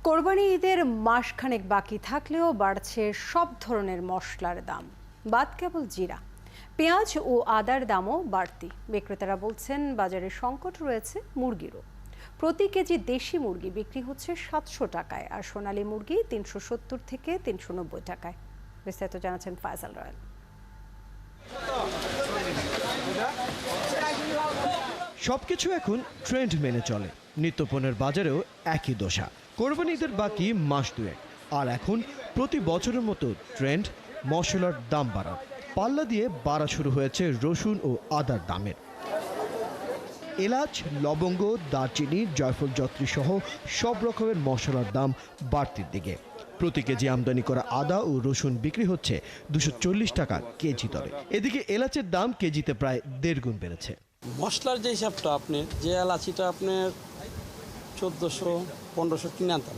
কোরবানি ঈদের মাসখানেক বাকি থাকলেও বাড়ছে সব ধরনের মশলার দাম, বাদ কেবল জিরা। পেঁয়াজ ও আদার দামও বাড়তি। বিক্রেতারা বলছেন বাজারে সংকট রয়েছে মুরগিরও। প্রতি কেজি দেশি মুরগি বিক্রি হচ্ছে 700 টাকায়, আর সোনালী মুরগি 370 থেকে 390 টাকায়। বিস্তারিত জানাচ্ছেন ফায়সাল রয়েল। সবকিছু এখন ট্রেন্ড মেনে চলে। নিত্যপণ্যের বাজারেও একই দশা। কোরবানি ঈদের বাকি মাস দুয়েক, আর এখন প্রতি বছরের মতো ট্রেন্ড মশলার দাম বাড়া। পাল্লা দিয়ে বাড়া শুরু হয়েছে রসুন ও আদার দামের। এলাচ, লবঙ্গ, দারচিনি, জয়ফল জয়ত্রী সহ সব রকমের মশলার দাম বাড়তির দিকে। প্রতি কেজি আমদানি করা আদা ও রসুন বিক্রি হচ্ছে 240 টাকা কেজি দরে। এদিকে এলাচের দাম কেজিতে প্রায় 1.5 গুণ বেড়েছে। মশলার যে হিসাবটা আপনি যে এলাচিটা আপনার 1400-1500 কিনে আনতাম,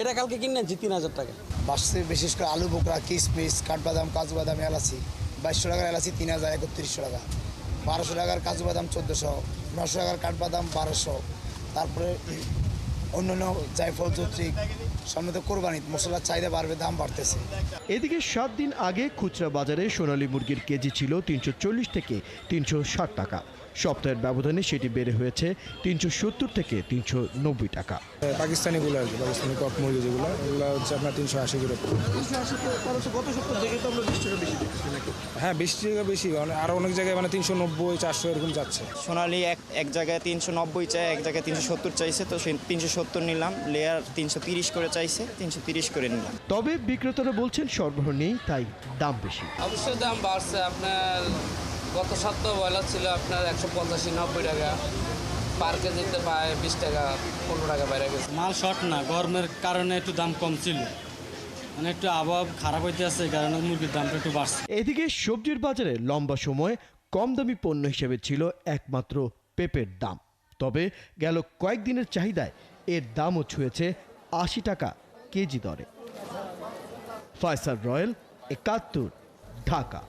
এটা কালকে কিনে আনছি 3000 টাকা। বাড়ছে বিশেষ করে আলু বোকরা, কিশমিশ, কাঠবাদাম, কাজু বাদাম, এলাচি 2200 টাকার এলাচি 3000 3100 টাকা, 1200 টাকার কাজু বাদাম 1400, 900 টাকার কাঠবাদাম 1200। তারপরে অন্যান্য জায়ফল জয়ত্রী সামনে তো কোরবানি, মশলার চাহিদা বাড়বে, দাম বাড়তেছে। এদিকে 7 দিন আগে খুচরা বাজারে সোনালী মুরগির কেজি ছিল 340 থেকে 360 টাকা। সপ্তাহের ব্যবধানে সেটি বেড়ে হয়েছে 370 থেকে 390 টাকা। পাকিস্তানিগুলো আর কি, পাকিস্তানি কক মুরগি যেগুলো, ওগুলো হচ্ছে আপনার 380 করে। হ্যাঁ, 20 টাকা বেশি, আর অনেক জায়গায় মানে 390, 400 এরকম যাচ্ছে। সোনালি এক জায়গায় 390 চাই, এক জায়গায় 370 চাইছে, তো সেই 370 নিলাম। লেয়ার 330 করে চাইছে, 330 করে নিলাম। তবে বিক্রেতারা বলছেন সরবরাহ নেই, তাই দাম বেশি। অবশ্যই দাম বাড়ছে। আপনার গত সপ্তাহ ব্রয়লার ছিল আপনার 185-90 টাকা, পার কেজিতে পায় 20 টাকা 15 টাকা বাইরে গেছে। মাল শর্ট না, গরমের কারণে একটু দাম কম ছিল, মানে একটু আবহাওয়া খারাপ হইতে আছে, এই কারণে মুরগির দামটা একটু বাড়ছে। এদিকে সবজির বাজারে লম্বা সময় কম দামি পণ্য হিসেবে ছিল একমাত্র পেঁপের দাম। তবে গেল কয়েকদিনের চাহিদায় এর দামও ছুঁয়েছে 80 টাকা কেজি দরে। ফায়সাল রয়েল, 71, ঢাকা।